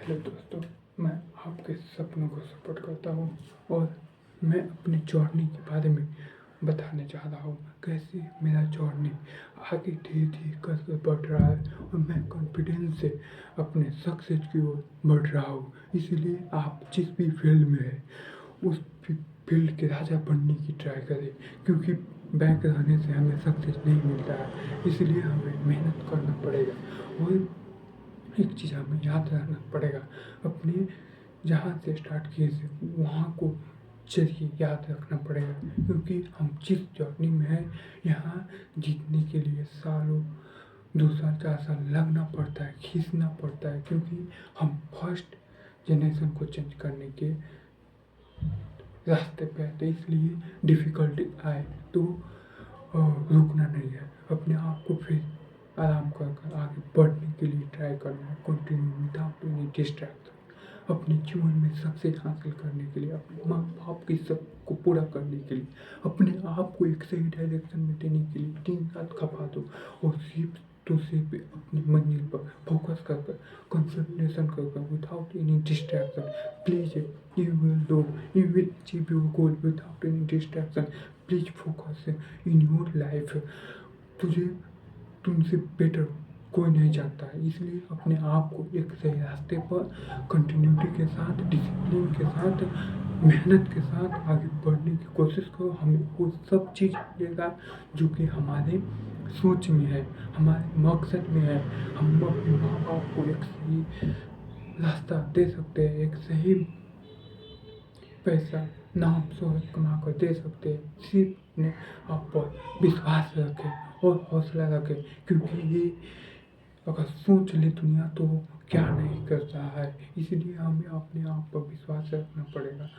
Hello दोस्तों, मैं आपके सपनों को सपोर्ट करता हूँ और मैं अपनी जर्नी के बारे में बताने जा रहा हूँ। कैसे मेरा जर्नी आगे धीरे धीरे करके बढ़ रहा है और मैं कॉन्फिडेंस से अपने सक्सेस की ओर बढ़ रहा हूँ। इसीलिए आप जिस भी फील्ड में है उस फील्ड के राजा बनने की ट्राई करें, क्योंकि बैक रहने से हमें सक्सेस नहीं मिलता है। इसलिए हमें मेहनत करना पड़ेगा और एक चीज़ हमें याद रखना पड़ेगा, अपने जहाँ से स्टार्ट किए थे वहाँ को चलिए याद रखना पड़ेगा, क्योंकि हम जिस जर्नी में हैं यहाँ जीतने के लिए सालों 2 साल 4 साल लगना पड़ता है, खींचना पड़ता है, क्योंकि हम फर्स्ट जनरेशन को चेंज करने के रास्ते पे आते। इसलिए डिफ़िकल्टी आए तो रुकना नहीं है, अपने आप को फिर आराम कर कर आगे बढ़ने के लिए ट्राई करना है, कंटिन्यू विदाउट एनी डिस्ट्रैक्शन। अपने जीवन में सक्सेस हासिल करने के लिए, अपने माँ बाप की सबको पूरा करने के लिए, अपने आप को एक सही डायरेक्शन में देने के लिए दिन रात खपा दो और सिर्फ तो सिर्फ अपनी मंजिल पर फोकस कर कर, कंसंट्रेशन कर कर, without any distraction. Please you will do, you will achieve your goal without any distraction. Please focus in your life. तुझे तुमसे बेटर कोई नहीं चाहता है, इसलिए अपने आप को एक सही रास्ते पर कंटिन्यूटी के साथ, डिसिप्लिन के साथ, मेहनत के साथ आगे बढ़ने की कोशिश करो। हमें वो सब चीज़ मिलेगा जो कि हमारे सोच में है, हमारे मकसद में है। हम अपने माँ बाप को एक सही रास्ता दे सकते हैं, एक सही पैसा, नाम शोहरत कमा कर दे सकते हैं। सिर्फ अपने आप पर विश्वास रखें और हौसला रखें, क्योंकि ये अगर सोच ले दुनिया तो क्या नहीं कर रहा है। इसलिए हमें अपने आप पर विश्वास रखना पड़ेगा,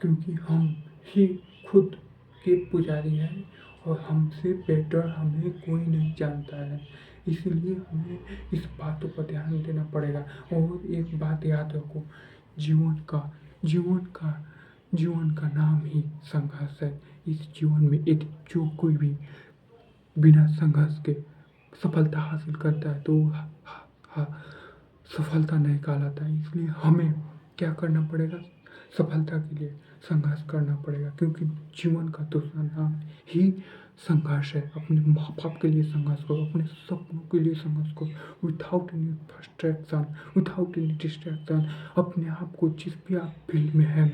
क्योंकि हम ही खुद के पुजारी हैं और हमसे बेटर हमें कोई नहीं जानता है। इसलिए हमें इस बातों पर ध्यान देना पड़ेगा। और एक बात याद रखो, जीवन का जीवन का जीवन का नाम ही संघर्ष है। इस जीवन में यदि जो कोई भी बिना संघर्ष के सफलता हासिल करता है तो सफलता नहीं कहलाता है। इसलिए हमें क्या करना पड़ेगा, सफलता के लिए संघर्ष करना पड़ेगा, क्योंकि जीवन का दूसरा नाम ही संघर्ष है। अपने माँ बाप के लिए संघर्ष करो, अपने सपनों के लिए संघर्ष करो, without any frustration, without any distraction. अपने आप को जिस भी आप फील्ड में है,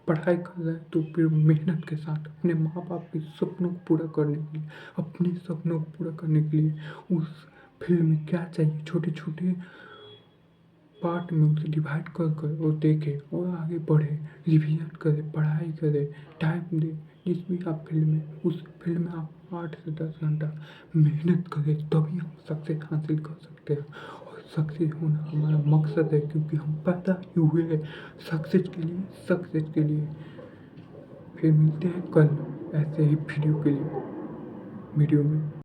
पढ़ाई कर रहे हैं तो फिर मेहनत के साथ अपने माँ बाप के सपनों को पूरा करने के लिए, अपने सपनों को पूरा करने के लिए उस फील्ड में क्या चाहिए, छोटे छोटे पार्ट में उसे डिवाइड कर कर और देखें और आगे बढ़े, रिवीजन करें, पढ़ाई करें, टाइम दें। जिस भी आप फील्ड में, उस फील्ड में आप 8 से 10 घंटा मेहनत करें, तभी हम सक्सेस हासिल कर सकते हैं। और सक्सेस होना हमारा मकसद है, क्योंकि हम पैदा ही हुए हैं सक्सेस के लिए, सक्सेस के लिए। फिर मिलते हैं कल ऐसे ही वीडियो के लिए, वीडियो में।